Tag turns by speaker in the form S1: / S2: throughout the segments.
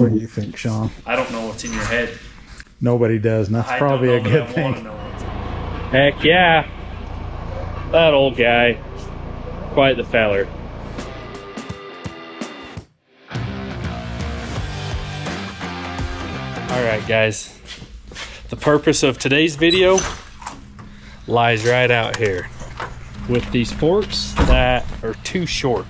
S1: What do you think, Sean?
S2: I don't know what's in your head.
S1: Nobody does, and that's probably a good thing.
S2: Heck yeah. That old guy. Quite the feller. Alright guys. The purpose of today's video lies right out here. With these forks that are too short.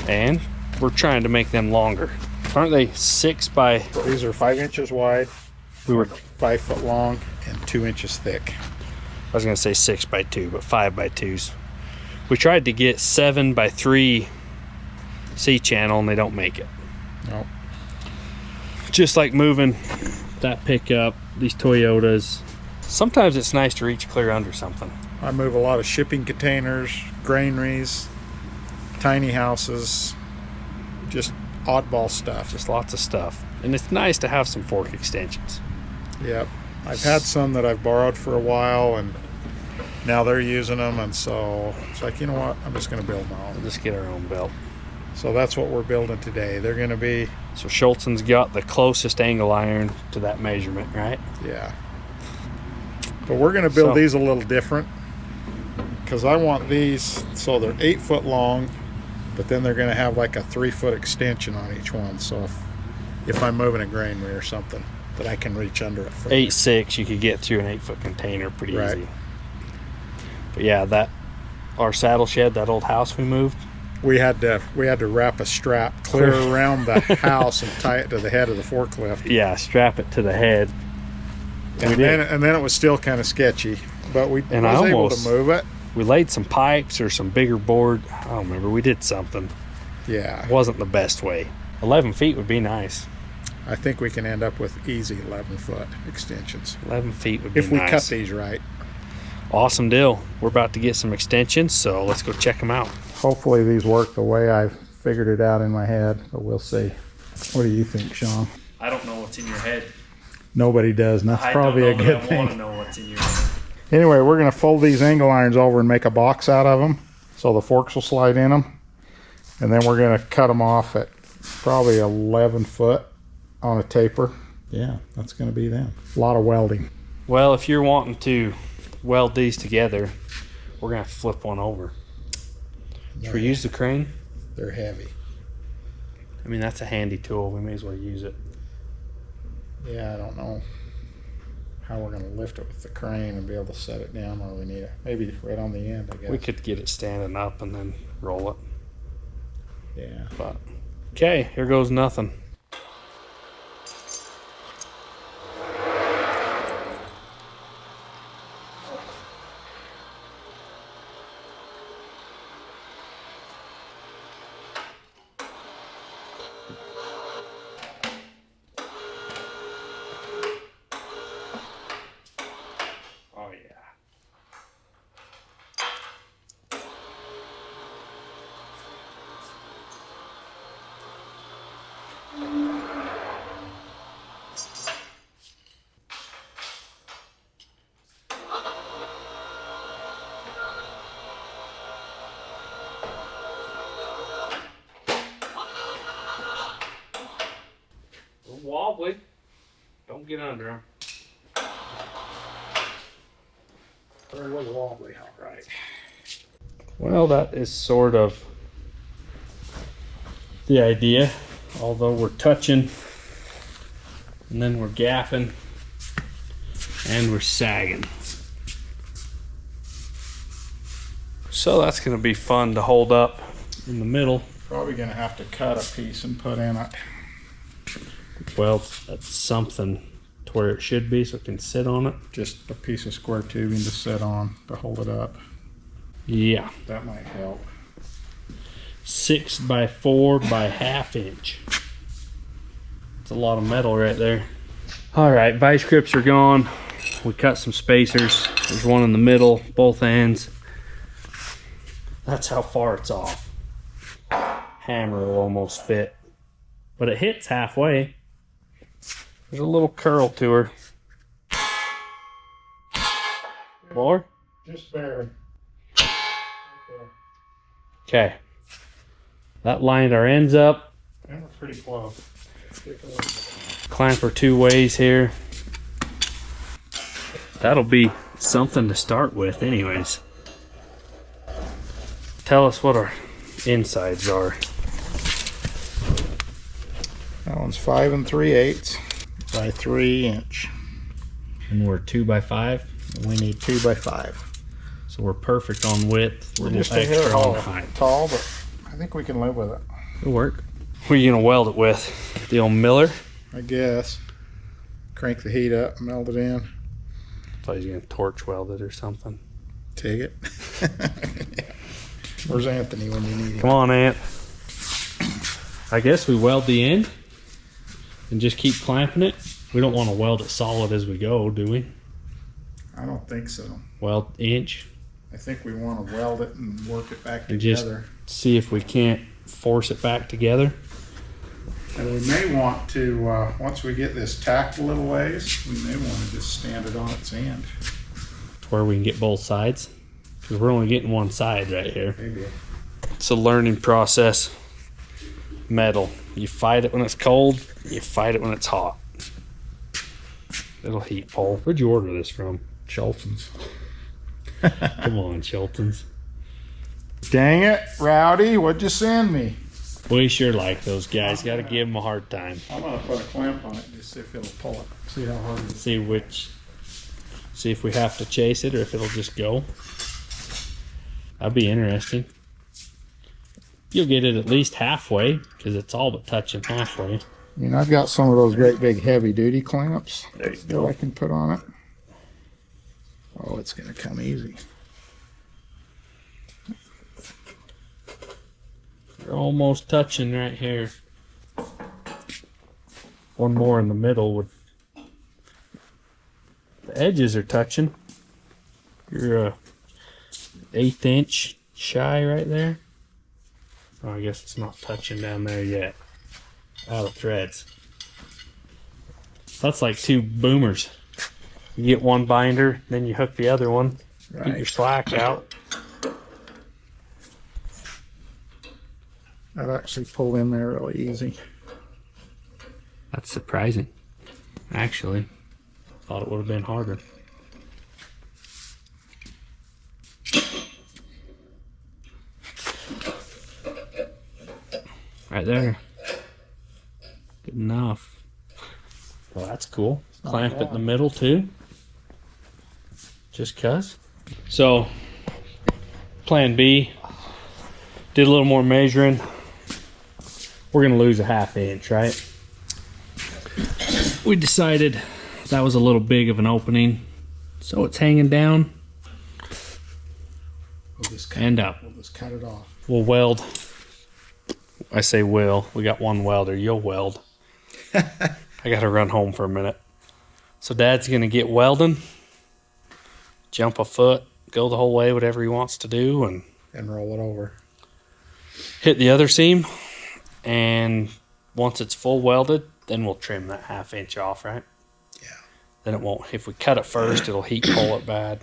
S2: And we're trying to make them longer. Aren't they 6 by...
S1: These are 5 inches wide.
S2: We were
S1: 5 foot long and 2 inches thick.
S2: I was gonna say 6 by 2, but 5 by 2s. We tried to get 7 by 3 C-channel and they don't make it.
S1: Nope.
S2: Just like moving that pickup, these Toyotas. Sometimes it's nice to reach clear under something.
S1: I move a lot of shipping containers, granaries, tiny houses, just oddball stuff.
S2: Just lots of stuff. And it's nice to have some fork extensions.
S1: Yep. I've had some that I've borrowed for a while and now they're using them, and so it's like, you know what, I'm just going to build my own.
S2: We'll just get our own belt.
S1: So that's what we're building today. They're going to be...
S2: So Schultzen's got the closest angle iron to that measurement, right?
S1: Yeah. But we're going to build these a little different because I want these so they're 8 foot long, but then they're going to have like a 3 foot extension on each one. So if I'm moving a granary or something, that I can reach under it.
S2: 8.6, you could get through an 8 foot container pretty easy. But yeah, that our saddle shed, that old house we moved,
S1: we had to wrap a strap clear around the house and tie it to the head of the forklift.
S2: Yeah, strap it to the head.
S1: And then it was still kind of sketchy, but I was able to move it.
S2: We laid some pipes or some bigger board. I don't remember. We did something.
S1: Yeah.
S2: It wasn't the best way. 11 feet would be nice.
S1: I think we can end up with easy 11 foot extensions.
S2: 11 feet would be nice.
S1: If we cut these right.
S2: Awesome deal. We're about to get some extensions, so let's go check them out.
S1: Hopefully these work the way I've figured it out in my head, but we'll see. What do you think, Sean?
S2: I don't know what's in your head.
S1: Nobody does, and that's probably a good thing.
S2: I want to know what's in your head.
S1: Anyway, we're going to fold these angle irons over and make a box out of them so the forks will slide in them. And then we're going to cut them off at probably 11 foot on a taper. Yeah, that's going to be them. A lot of welding.
S2: Well, if you're wanting to weld these together, we're going to flip one over. Should we use the crane?
S1: They're heavy.
S2: I mean, that's a handy tool. We may as well use it.
S1: Yeah, I don't know how we're going to lift it with the crane and be able to set it down where we need it. Maybe right on the end, I guess.
S2: We could get it standing up and then roll it.
S1: Yeah.
S2: But, okay, here goes nothing. Wobbly. Don't get under them.
S1: There was wobbly, all right.
S2: Well, that is sort of the idea. Although we're touching, and then we're gapping, and we're sagging. So that's going to be fun to hold up in the middle.
S1: Probably going to have to cut a piece and put in it.
S2: Well, that's something to where it should be so it can sit on it.
S1: Just a piece of square tubing to sit on to hold it up.
S2: Yeah.
S1: That might help.
S2: 6 by 4 by ½ inch. It's a lot of metal right there. All right, vice grips are gone. We cut some spacers. There's one in the middle, both ends. That's how far it's off. Hammer will almost fit, but it hits halfway. There's a little curl to her. More?
S1: Just barely.
S2: Okay. That lined our ends up.
S1: And we're pretty close.
S2: Clamper 2 ways here. That'll be something to start with anyways. Tell us what our insides are.
S1: That one's 5 3/8 by 3 inch.
S2: And we're 2 by 5.
S1: We need 2 by 5.
S2: So we're perfect on width.
S1: We're
S2: little
S1: just a hair
S2: extra on
S1: tall,
S2: height.
S1: tall, but I think we can live with it.
S2: It'll work. What are you gonna weld it with? The old Miller?
S1: I guess. Crank the heat up, melt it in.
S2: I thought you were gonna torch weld it or something.
S1: Take it. Where's Anthony when you need him?
S2: Come on, Ant. I guess we weld the end and just keep clamping it. We don't want to weld it solid as we go, do we?
S1: I don't think so.
S2: Weld inch.
S1: I think we want to weld it and work it back
S2: And just
S1: together.
S2: see if we can't force it back together.
S1: And we may want to, once we get this tacked a little ways, we may want to just stand it on its end.
S2: To where we can get both sides. Because we're only getting one side right here.
S1: Maybe.
S2: It's a learning process. Metal. You fight it when it's cold. You fight it when it's hot. It'll heat pole. Where'd you order this from?
S1: Shelton's.
S2: Come on, Shelton's.
S1: Dang it, Rowdy, what'd you send me?
S2: We sure like those guys. Got to give them a hard time.
S1: I'm going to put a clamp on it and just see if it'll pull it. See how hard it is.
S2: See if we have to chase it or if it'll just go. That'd be interesting. You'll get it at least halfway because it's all but touching halfway.
S1: I mean, I've got some of those great big heavy duty clamps
S2: There you
S1: that
S2: go.
S1: I can put on it. Oh, it's going to come easy.
S2: You're almost touching right here. One more in the middle would. The edges are touching. You're a 1/8 inch shy right there. Oh, I guess it's not touching down there yet. Out of threads. That's like 2 boomers. You get one binder, then you hook the other one. Get your
S1: Right.
S2: slack out.
S1: That actually pulled in there really easy.
S2: That's surprising. Actually, thought it would have been harder. Right there. Good enough. Well, that's cool. Clamp it in the middle too. Just cuz. So, plan B. Did a little more measuring. We're gonna lose a 1/2 inch, right? We decided that was a little big of an opening, so it's hanging down
S1: We'll just cut,
S2: and up.
S1: we'll just cut it off.
S2: We'll weld. I say will. We got one welder. You'll weld. I gotta run home for a minute. So Dad's gonna get welding, jump a foot, go the whole way, whatever he wants to do, and
S1: roll it over.
S2: hit the other seam. And once it's full welded, then we'll trim that 1/2 inch off, right?
S1: Yeah.
S2: Then it won't. If we cut it first, it'll heat pull it bad.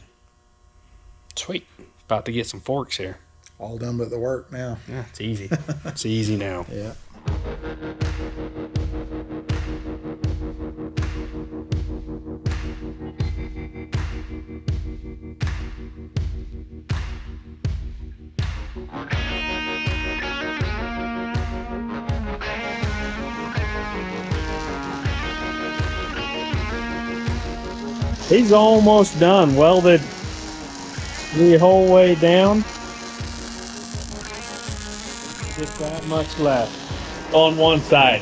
S2: Sweet. About to get some forks here.
S1: All done but the work now.
S2: Yeah, it's easy. It's easy now.
S1: Yeah.
S2: He's almost done. Welded the whole way down. Just that much left on one side.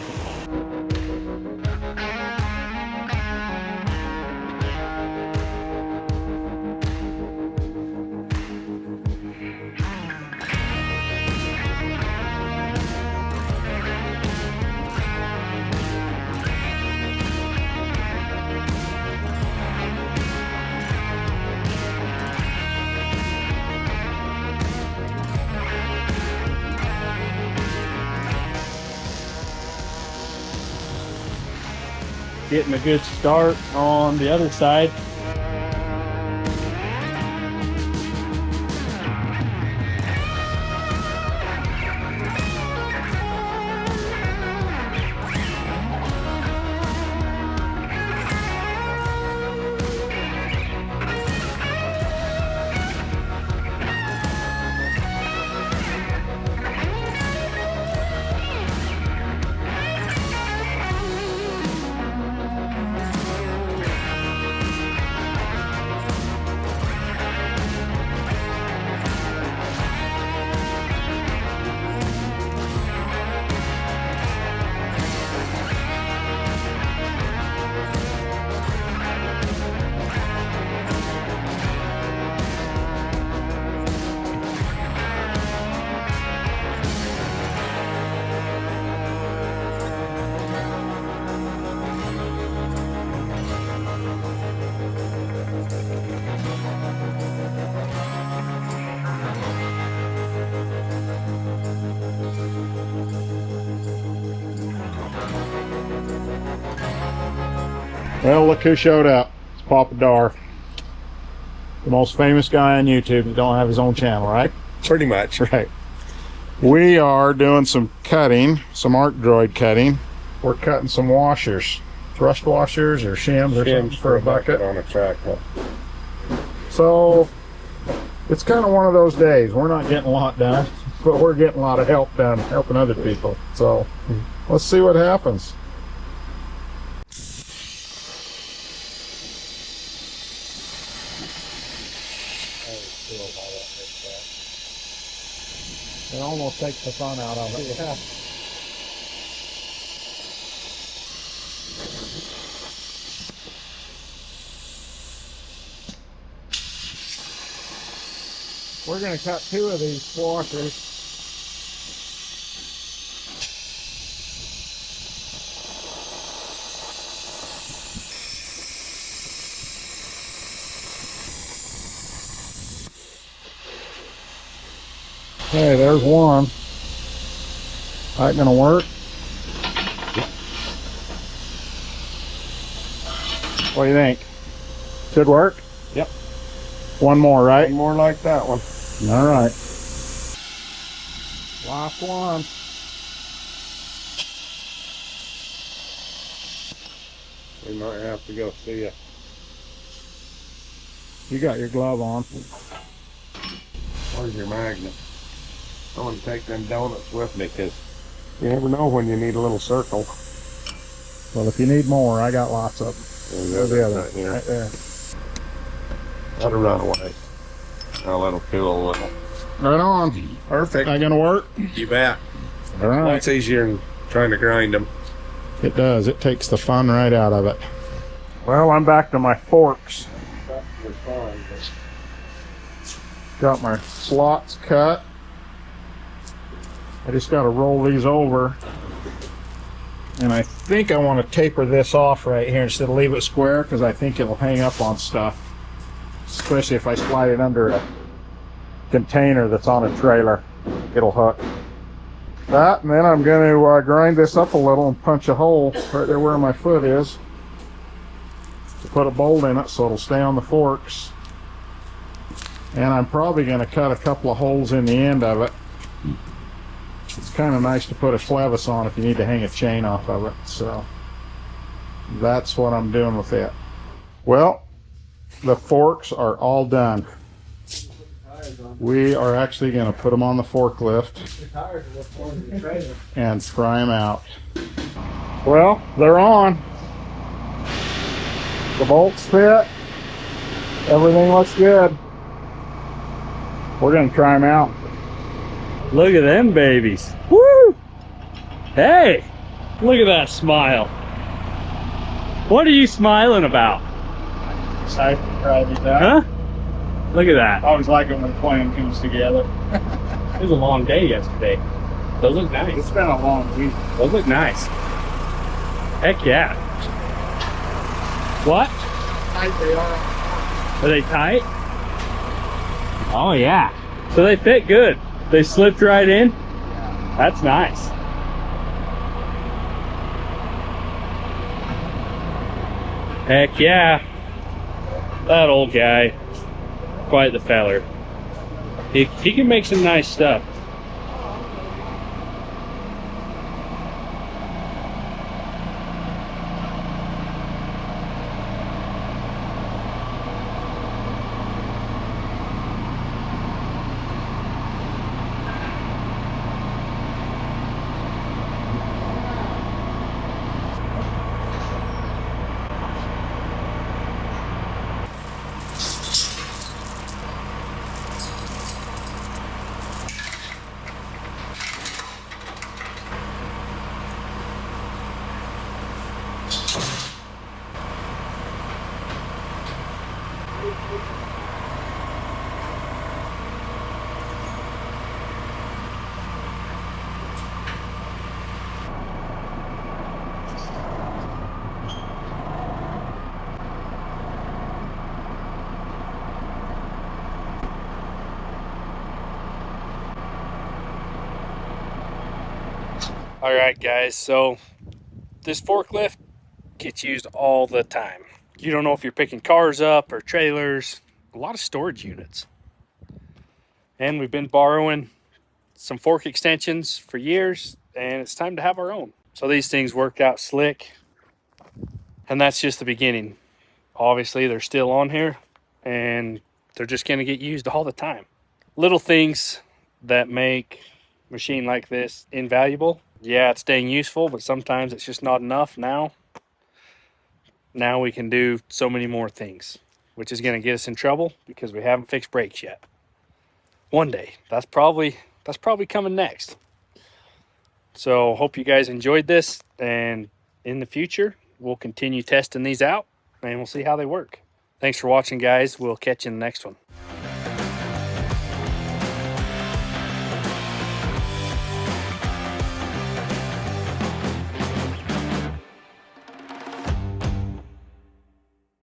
S2: Getting a good start on the other side.
S1: Well, look who showed up. It's Papa Dar, the most famous guy on YouTube that don't have his own channel, right?
S3: Pretty much.
S1: Right. We are doing some cutting, some arc droid cutting. We're cutting some washers, thrust washers or shims or something for a bucket.
S3: On a tractor.
S1: So it's kind of one of those days. We're not getting a lot done, but we're getting a lot of help done, helping other people. So let's see what happens. It almost takes the fun out of it. Yeah. We're going to cut 2 of these washers. Okay, there's one. That gonna work? What do you think? Should work?
S3: Yep.
S1: One more, right?
S3: One more like that one.
S1: All right. Last one.
S3: We might have to go see you.
S1: You got your glove on.
S3: Where's your magnet? I'm gonna take them donuts with me, because you never know when you need a little circle.
S1: Well, if you need more, I got lots of them. There's the other
S3: right here.
S1: right there.
S3: Let her run away. I'll let them cool a little.
S1: Right on.
S3: Perfect.
S1: That gonna work?
S3: You bet.
S1: All right.
S3: That's easier than trying to grind them.
S1: It does. It takes the fun right out of it. Well, I'm back to my forks. Got my slots cut. I just got to roll these over. And I think I want to taper this off right here instead of leave it square, because I think it'll hang up on stuff. Especially if I slide it under a container that's on a trailer. It'll hook. That, and then I'm going to grind this up a little and punch a hole right there where my foot is to put a bolt in it so it'll stay on the forks. And I'm probably going to cut a couple of holes in the end of it. It's kind of nice to put a clevis on if you need to hang a chain off of it. So that's what I'm doing with it. Well, the forks are all done. We are actually going to put them on the forklift and try them out. Well, they're on. The bolts fit. Everything looks good. We're going to try them out.
S2: Look at them babies. Woo! Hey, look at that smile. What are you smiling about?
S1: Excited to try these out.
S2: Huh? Look at that.
S1: I always like it when the plan comes together.
S2: It was a long day yesterday. Those look nice.
S1: It's been a long week.
S2: Those look nice. Heck yeah. What?
S1: Tight they are.
S2: Are they tight? Oh yeah. So they fit good. They slipped right in? That's nice. Heck yeah. That old guy. Quite the feller. He can make some nice stuff. All right, guys, so this forklift gets used all the time. You don't know if you're picking cars up or trailers, a lot of storage units. And we've been borrowing some fork extensions for years, and it's time to have our own. So these things work out slick, and that's just the beginning. Obviously, they're still on here, and they're just going to get used all the time. Little things that make a machine like this invaluable. Yeah, it's staying useful, but sometimes it's just not enough now. Now we can do so many more things, which is going to get us in trouble because we haven't fixed brakes yet. One day, that's probably coming next. So hope you guys enjoyed this, and in the future we'll continue testing these out and we'll see how they work. Thanks for watching, guys. We'll catch you in the next one.